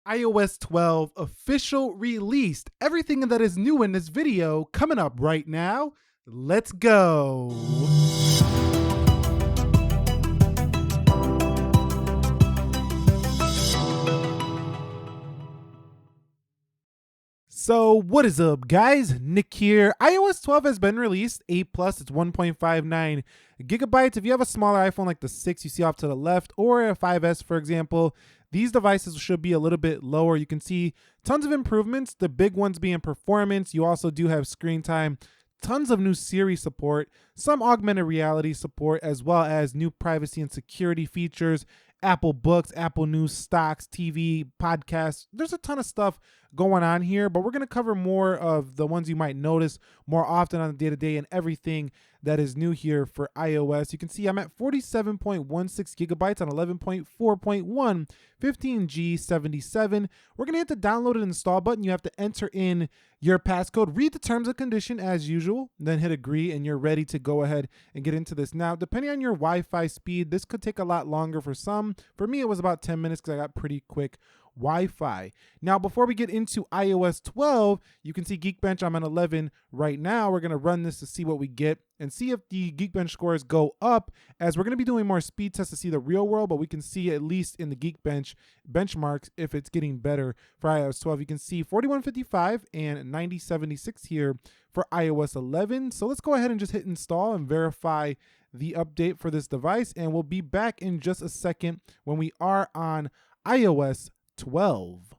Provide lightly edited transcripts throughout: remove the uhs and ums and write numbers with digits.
iOS 12 official released. Everything that is new in this video coming up right now. Let's go. So what is up, guys? Nick here. iOS 12 has been released. 8 Plus, it's 1.59 gigabytes. If you have a smaller iPhone like the 6 you see off to the left, or a 5S, for example, these devices should be a little bit lower. You can see tons of improvements, the big ones being performance. You also do have screen time, tons of new Siri support, some augmented reality support, as well as new privacy and security features, Apple Books, Apple News, stocks, TV, podcasts. There's a ton of stuff going on here, but we're going to cover more of the ones you might notice more often on the day-to-day and everything that is new here for iOS. You can see I'm at 47.16 gigabytes on 11.4.1, 15G77. We're going to hit the download and install button. You have to enter in your passcode, read the terms and condition as usual, then hit agree, and you're ready to go ahead and get into this. Now, depending on your Wi-Fi speed, this could take a lot longer for some. For me, it was about 10 minutes because I got pretty quick Wi-Fi. Now, before we get into iOS 12, you can see Geekbench, I'm on 11 right now. We're going to run this to see what we get and see if the Geekbench scores go up, as we're going to be doing more speed tests to see the real world, but we can see at least in the Geekbench benchmarks if it's getting better for iOS 12. You can see 4155 and 9076 here for iOS 11. So let's go ahead and just hit install and verify the update for this device, and we'll be back in just a second when we are on iOS 12.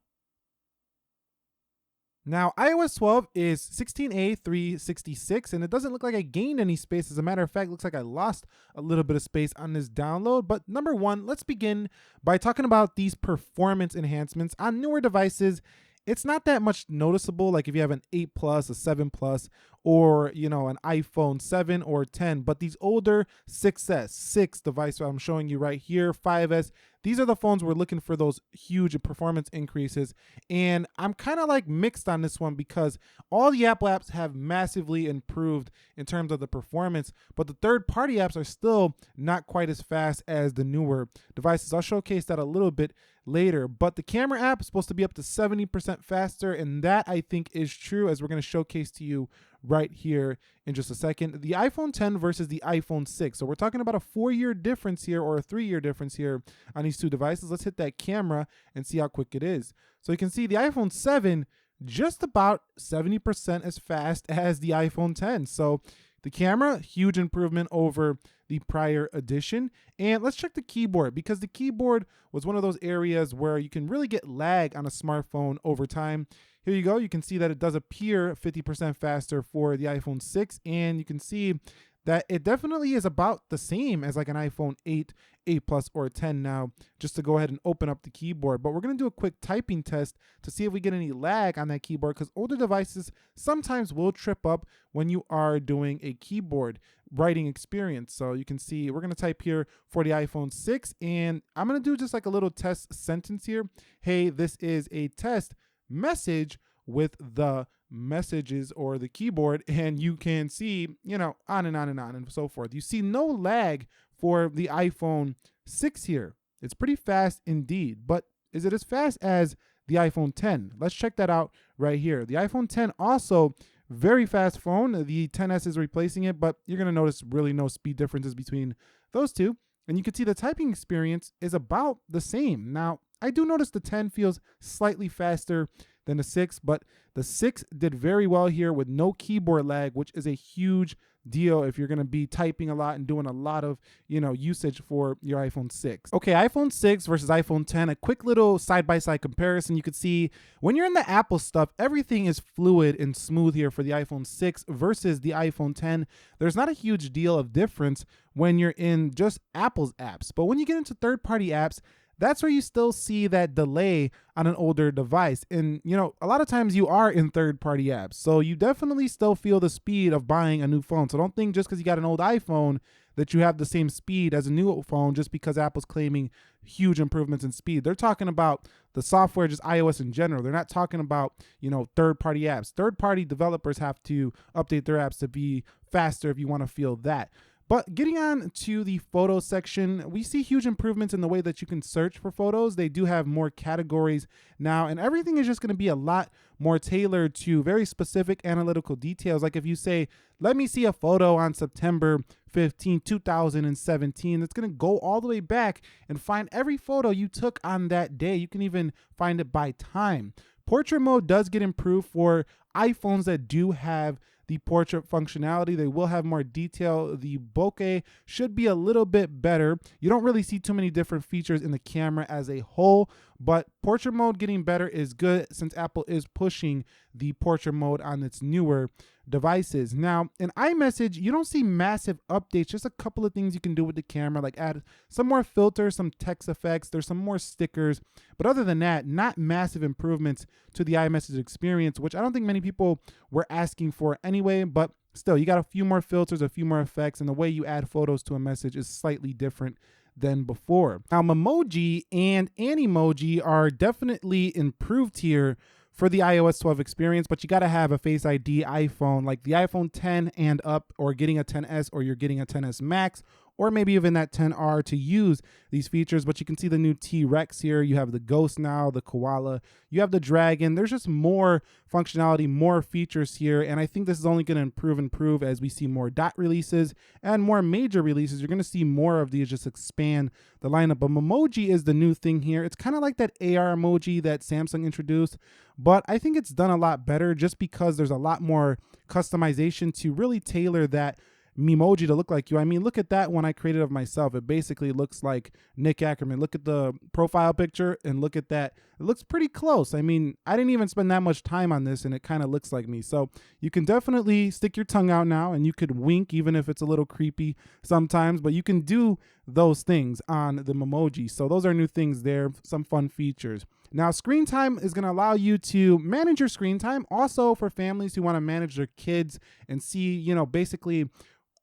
Now, iOS 12 is 16A366, and it doesn't look like I gained any space. As a matter of fact, it looks like I lost a little bit of space on this download. But number one, let's begin by talking about these performance enhancements. On newer devices, it's not that much noticeable, like if you have an 8 Plus, a 7 Plus, or, you know, an iPhone 7 or 10, but these older 6S, 6 device I'm showing you right here, 5S, these are the phones we're looking for those huge performance increases. And I'm kind of like mixed on this one because all the Apple apps have massively improved in terms of the performance, but the third-party apps are still not quite as fast as the newer devices. I'll showcase that a little bit later, but the camera app is supposed to be up to 70% faster, and that I think is true, as we're going to showcase to you right here in just a second. The iPhone 10 versus the iPhone 6. So we're talking about a 4-year difference here, or a 3-year difference here on these two devices. Let's hit that camera and see how quick it is. So you can see the iPhone 7 just about 70% as fast as the iPhone 10. So the camera, huge improvement over the prior edition. And let's check the keyboard, because the keyboard was one of those areas where you can really get lag on a smartphone over time. Here you go. You can see that it does appear 50% faster for the iPhone 6, and you can see that it definitely is about the same as like an iPhone 8, 8 Plus, or 10 now, just to go ahead and open up the keyboard. But we're going to do a quick typing test to see if we get any lag on that keyboard, because older devices sometimes will trip up when you are doing a keyboard writing experience. So you can see we're going to type here for the iPhone 6, and I'm going to do just like a little test sentence here. Hey, this is a test message with the messages or the keyboard, and you can see, you know, on and on and on and so forth. You see no lag for the iPhone 6 here. It's pretty fast indeed, but is it as fast as the iPhone 10? Let's check that out right here. The iPhone 10 also very fast phone. The 10s is replacing it, but you're going to notice really no speed differences between those two. And you can see the typing experience is about the same. Now, I do notice the 10 feels slightly faster than the 6, but the 6 did very well here with no keyboard lag, which is a huge deal if you're going to be typing a lot and doing a lot of, you know, usage for your iPhone 6. Okay, iPhone 6 versus iPhone 10, a quick little side-by-side comparison. You could see when you're in the Apple stuff, everything is fluid and smooth here for the iPhone 6 versus the iPhone 10. There's not a huge deal of difference when you're in just Apple's apps, but when you get into third-party apps, that's where you still see that delay on an older device. And, you know, a lot of times you are in third-party apps, so you definitely still feel the speed of buying a new phone. So don't think just because you got an old iPhone that you have the same speed as a new phone just because Apple's claiming huge improvements in speed. They're talking about the software, just iOS in general. They're not talking about, you know, third-party apps. Third-party developers have to update their apps to be faster if you want to feel that. But getting on to the photo section, we see huge improvements in the way that you can search for photos. They do have more categories now, and everything is just going to be a lot more tailored to very specific analytical details. Like if you say, let me see a photo on September 15, 2017, it's going to go all the way back and find every photo you took on that day. You can even find it by time. Portrait mode does get improved for iPhones that do have the portrait functionality. They will have more detail. The bokeh should be a little bit better. You don't really see too many different features in the camera as a whole, but portrait mode getting better is good since Apple is pushing the portrait mode on its newer devices. Now, in iMessage, you don't see massive updates, just a couple of things you can do with the camera, like add some more filters, some text effects, there's some more stickers. But other than that, not massive improvements to the iMessage experience, which I don't think many people were asking for anyway, but still, you got a few more filters, a few more effects, and the way you add photos to a message is slightly different than before. Now, Memoji and Animoji are definitely improved here for the iOS 12 experience, but you got to have a Face ID iPhone, like the iPhone 10 and up, or getting a 10s, or you're getting a 10s Max, or maybe even that 10R to use these features. But you can see the new T-Rex here. You have the ghost now, the koala, you have the dragon. There's just more functionality, more features here. And I think this is only going to improve as we see more dot releases and more major releases. You're going to see more of these just expand the lineup. But Memoji is the new thing here. It's kind of like that AR emoji that Samsung introduced, but I think it's done a lot better just because there's a lot more customization to really tailor that Memoji to look like you. I mean, look at that one I created of myself. It basically looks like Nick Ackerman. Look at the profile picture and look at that. It looks pretty close. I mean, I didn't even spend that much time on this and it kind of looks like me. So you can definitely stick your tongue out now and you could wink even if it's a little creepy sometimes, but you can do those things on the Memoji. So those are new things there, some fun features. Now, screen time is going to allow you to manage your screen time. Also for families who want to manage their kids and see, basically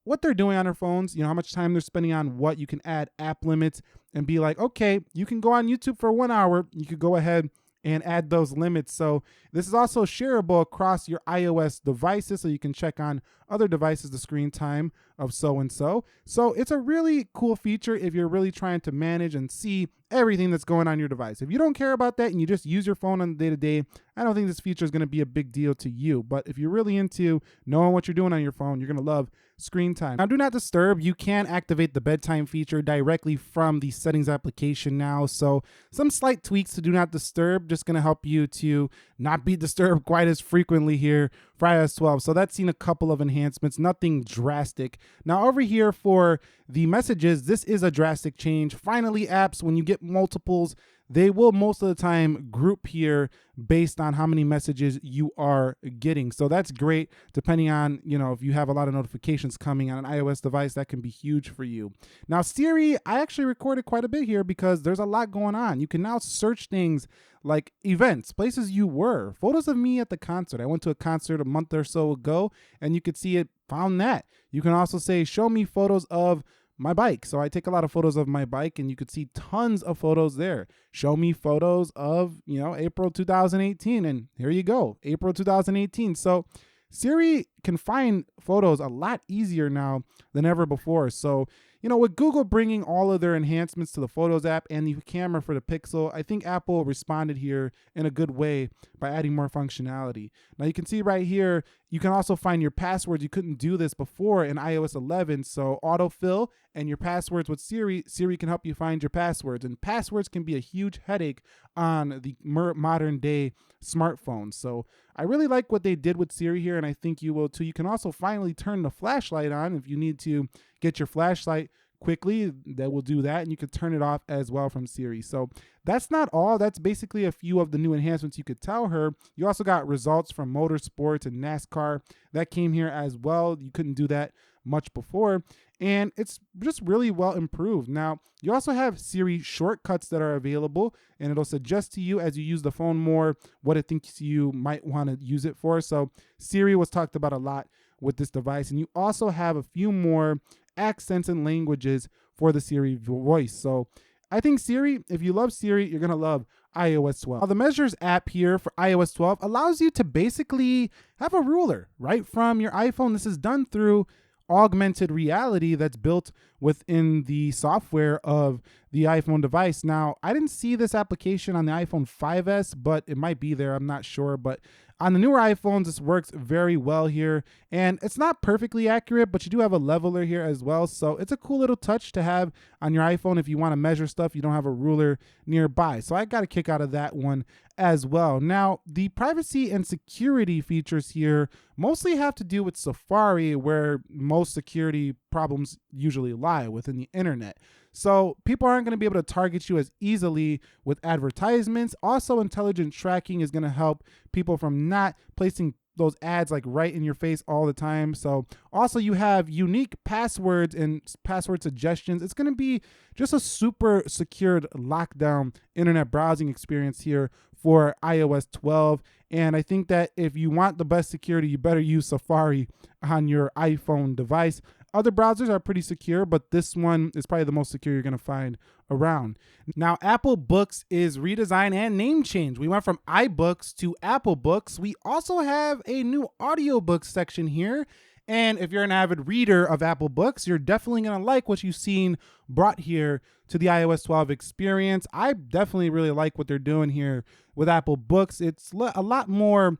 what they're doing on their phones, how much time they're spending on what. You can add app limits and be like, okay, you can go on YouTube for 1 hour. You could go ahead and add those limits. So this is also shareable across your iOS devices, so you can check on other devices the screen time of so-and-so. So it's a really cool feature if you're really trying to manage and see everything that's going on your device. If you don't care about that and you just use your phone on the day-to-day, I don't think this feature is going to be a big deal to you. But if you're really into knowing what you're doing on your phone, you're going to love screen time. Now, do not disturb. You can activate the bedtime feature directly from the settings application now. So some slight tweaks to do not disturb, just going to help you to not be disturbed quite as frequently here for iOS 12. So that's seen a couple of enhancements, nothing drastic. Now over here for the messages, this is a drastic change. Finally, apps, when you get multiples, they will most of the time group here based on how many messages you are getting. So that's great. Depending on, if you have a lot of notifications coming on an iOS device, that can be huge for you. Now, Siri, I actually recorded quite a bit here because there's a lot going on. You can now search things like events, places you were, photos of me at the concert. I went to a concert a month or so ago and you could see it found that. You can also say, show me photos of my bike. So I take a lot of photos of my bike and you could see tons of photos there. Show me photos of, April 2018. And here you go, April 2018. So Siri can find photos a lot easier now than ever before. So, with Google bringing all of their enhancements to the Photos app and the camera for the Pixel, I think Apple responded here in a good way by adding more functionality. Now you can see right here, you can also find your passwords. You couldn't do this before in iOS 11. So autofill and your passwords with Siri can help you find your passwords. And passwords can be a huge headache on the modern day smartphones. So I really like what they did with Siri here, and I think you will too. You can also finally turn the flashlight on if you need to get your flashlight quickly. That will do that, and you can turn it off as well from Siri. So that's not all. That's basically a few of the new enhancements you could tell her. You also got results from motorsports and NASCAR that came here as well. You couldn't do that much before, and it's just really well improved. Now, you also have Siri shortcuts that are available, and it'll suggest to you as you use the phone more what it thinks you might want to use it for. So Siri was talked about a lot with this device, and you also have a few more accents and languages for the Siri voice. So I think Siri, if you love Siri, you're going to love iOS 12. Now, the Measures app here for iOS 12 allows you to basically have a ruler right from your iPhone. This is done through augmented reality that's built within the software of the iPhone device. Now, I didn't see this application on the iPhone 5S, but it might be there. I'm not sure. But on the newer iPhones, this works very well here. And it's not perfectly accurate, but you do have a leveler here as well. So it's a cool little touch to have on your iPhone if you want to measure stuff. You don't have a ruler nearby. So I got a kick out of that one as well. Now, the privacy and security features here mostly have to do with Safari, where most security problems usually lie within the internet. So people aren't going to be able to target you as easily with advertisements. Also, intelligent tracking is going to help people from not placing those ads like right in your face all the time. So also you have unique passwords and password suggestions. It's going to be just a super secured lockdown internet browsing experience here for iOS 12. And I think that if you want the best security, you better use Safari on your iPhone device. Other browsers are pretty secure, but this one is probably the most secure you're going to find around. Now, Apple Books is redesign and name change. We went from iBooks to Apple Books. We also have a new audiobook section here. And if you're an avid reader of Apple Books, you're definitely going to like what you've seen brought here to the iOS 12 experience. I definitely really like what they're doing here with Apple Books. It's a lot more,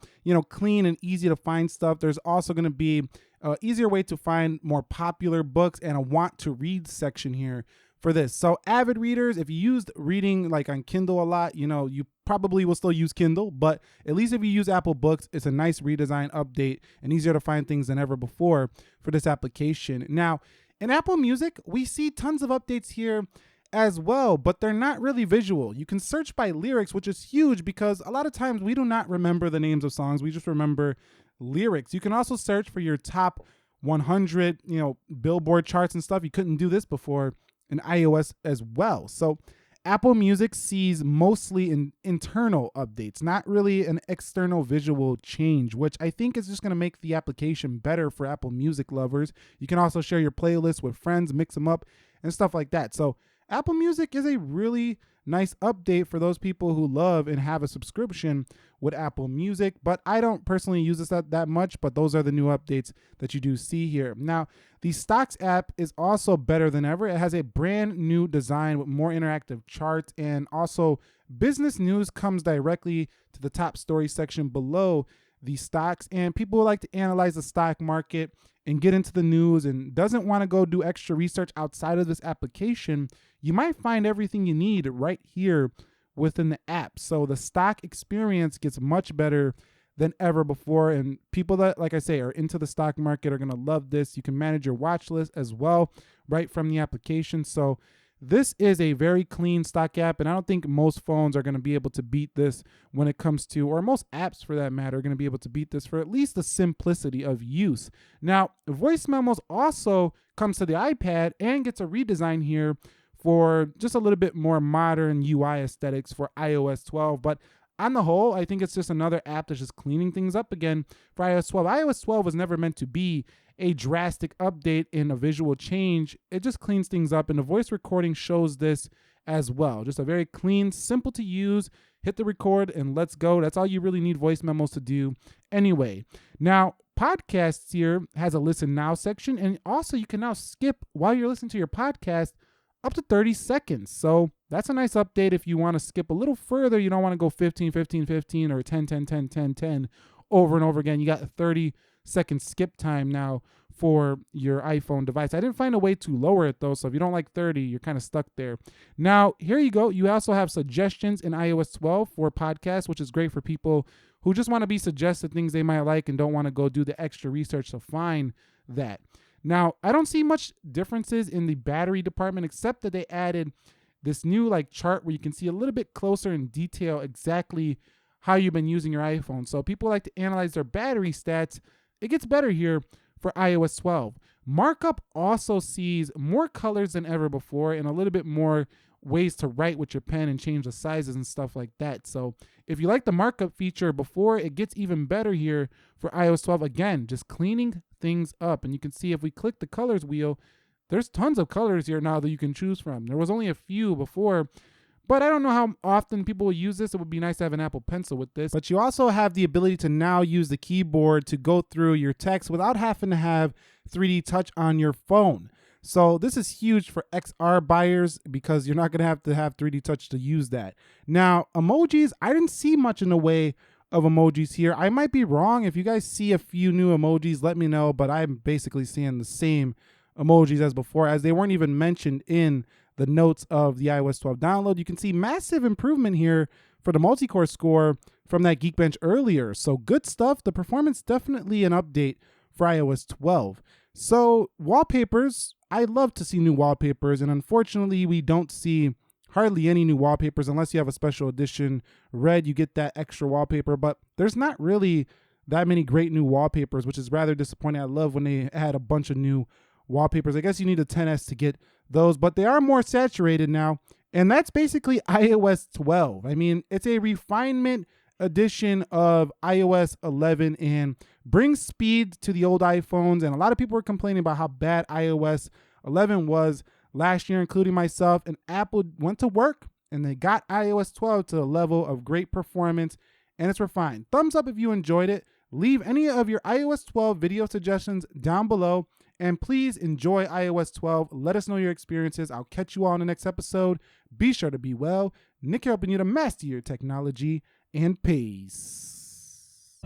clean and easy to find stuff. There's also going to be an easier way to find more popular books and a want to read section here for this. So avid readers, if you used reading like on Kindle a lot, you probably will still use Kindle, but at least if you use Apple Books, it's a nice redesign update and easier to find things than ever before for this application. Now, in Apple Music, we see tons of updates here as well, but they're not really visual. You can search by lyrics, which is huge because a lot of times we do not remember the names of songs. We just remember lyrics. You can also search for your top 100, Billboard charts and stuff. You couldn't do this before in iOS as well. So Apple Music sees mostly in internal updates, not really an external visual change, which I think is just going to make the application better for Apple Music lovers. You can also share your playlists with friends, mix them up and stuff like that. So Apple Music is a really nice update for those people who love and have a subscription with Apple Music, but I don't personally use this that much, but those are the new updates that you do see here. Now, the Stocks app is also better than ever. It has a brand new design with more interactive charts, and also business news comes directly to the top story section below the stocks, and people who like to analyze the stock market and get into the news and doesn't want to go do extra research outside of this application, you might find everything you need right here within the app. So the stock experience gets much better than ever before. And people that, like I say, are into the stock market are going to love this. You can manage your watch list as well right from the application. So this is a very clean stock app, and I don't think most phones are going to be able to beat this when it comes to, or most apps for that matter, are going to be able to beat this for at least the simplicity of use. Now, voice memos also comes to the iPad and gets a redesign here for just a little bit more modern UI aesthetics for iOS 12. But on the whole, I think it's just another app that's just cleaning things up again for iOS 12. iOS 12 was never meant to be a drastic update in a visual change. It just cleans things up, and the voice recording shows this as well. Just a very clean, simple to use, hit the record and let's go. That's all you really need voice memos to do anyway. Now, podcasts here has a listen now section, and also you can now skip while you're listening to your podcast up to 30 seconds. So that's a nice update if you want to skip a little further. You don't want to go 15, 15, 15 or 10, 10, 10, 10, 10 over and over again. You got a 30-second skip time now for your iPhone device. I didn't find a way to lower it though, so if you don't like 30, you're kind of stuck there. Now, here you go. You also have suggestions in iOS 12 for podcasts, which is great for people who just want to be suggested things they might like and don't want to go do the extra research to find that. Now, I don't see much differences in the battery department, except that they added this new chart where you can see a little bit closer in detail exactly how you've been using your iPhone. So people like to analyze their battery stats. It gets better here for iOS 12. Markup also sees more colors than ever before and a little bit more ways to write with your pen and change the sizes and stuff like that. So if you like the markup feature before, it gets even better here for iOS 12. Again, just cleaning things up. And you can see if we click the colors wheel, there's tons of colors here now that you can choose from. There was only a few before, but I don't know how often people will use this. It would be nice to have an Apple Pencil with this. But you also have the ability to now use the keyboard to go through your text without having to have 3D touch on your phone. So this is huge for XR buyers because you're not going to have 3D touch to use that. Now, emojis, I didn't see much in the way of emojis here. I might be wrong. If you guys see a few new emojis, let me know, but I'm basically seeing the same emojis as before, as they weren't even mentioned in the notes of the iOS 12 download. You can see massive improvement here for the multi-core score from that Geekbench earlier. So good stuff. The performance definitely an update for iOS 12. So wallpapers, I love to see new wallpapers, and unfortunately we don't see hardly any new wallpapers unless you have a special edition red. You get that extra wallpaper, but there's not really that many great new wallpapers, which is rather disappointing. I love when they had a bunch of new wallpapers. I guess you need a 10S to get those, but they are more saturated now, and that's basically iOS 12. I mean, it's a refinement edition of iOS 11 and brings speed to the old iPhones. And a lot of people were complaining about how bad iOS 11 was last year, including myself, and Apple went to work and they got iOS 12 to a level of great performance, and it's refined. Thumbs up if you enjoyed it. Leave any of your iOS 12 video suggestions down below, and please enjoy iOS 12. Let us know your experiences. I'll catch you all in the next episode. Be sure to be well. Nick helping you to master your technology, and peace.